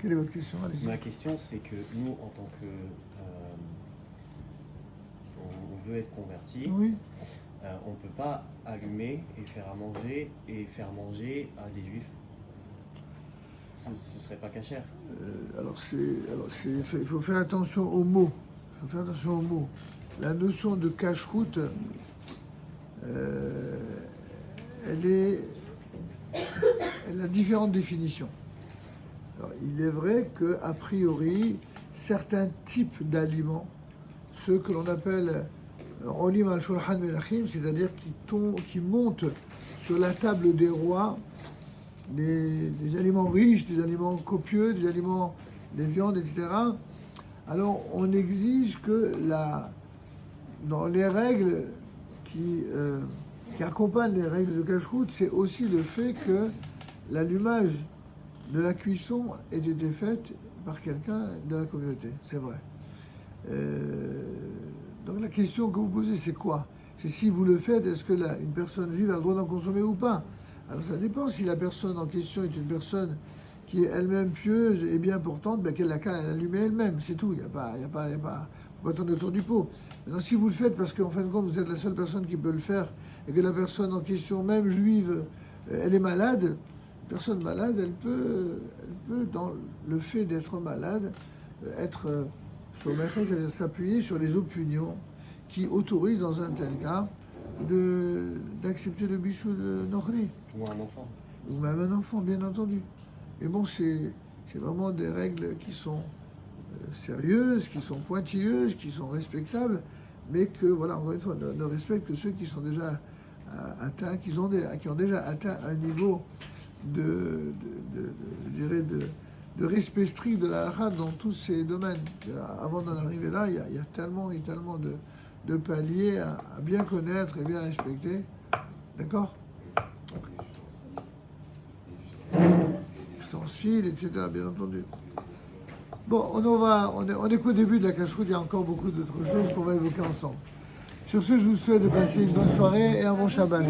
Quelle est votre question? Allez-y. Ma question, c'est que nous, en tant que... on veut être converti, Oui. on ne peut pas allumer et faire à manger et faire manger à des juifs. Ce serait pas cachère. Il faut faire attention aux mots. Il faut faire attention aux mots. La notion de cache-route, elle a différentes définitions. Alors, il est vrai qu'a priori, certains types d'aliments, ceux que l'on appelle Rolim al-Shulhan Melachim, c'est-à-dire qui montent sur la table des rois, des aliments riches, des aliments copieux, des viandes, etc. Alors, on exige que dans les règles qui accompagnent les règles de cache-route, c'est aussi le fait que l'allumage de la cuisson ait été faite par quelqu'un de la communauté. C'est vrai. Donc la question que vous posez, c'est quoi? C'est si vous le faites, est-ce que une personne juive a le droit d'en consommer ou pas? Alors ça dépend. Si la personne en question est une personne qui est elle-même pieuse et bien portante, ben qu'elle l'a qu'à l'allumer elle-même, c'est tout. Il n'y a pas tourner autour du pot. Maintenant, si vous le faites parce qu'en fin de compte, vous êtes la seule personne qui peut le faire et que la personne en question, même juive, elle est malade, personne malade, elle peut, dans le fait d'être malade, être soumettre, c'est-à-dire s'appuyer sur les opinions qui autorisent dans un tel cas d'accepter le bichou de Nochri. Ou un enfant. Ou même un enfant, bien entendu. Et bon, c'est vraiment des règles qui sont sérieuses, qui sont pointilleuses, qui sont respectables, mais que, voilà, encore une fois, ne respectent que ceux qui sont déjà atteints, qui ont déjà atteint un niveau de respect strict de la halakha dans tous ces domaines. Avant d'en arriver là, il y a tellement de paliers à bien connaître et bien respecter. D'accord? Ustensiles, etc., bien entendu. Bon, on est qu'au début de la cache-route, il y a encore beaucoup d'autres choses qu'on va évoquer ensemble. Sur ce, je vous souhaite de passer une bonne soirée et un bon Shabbat.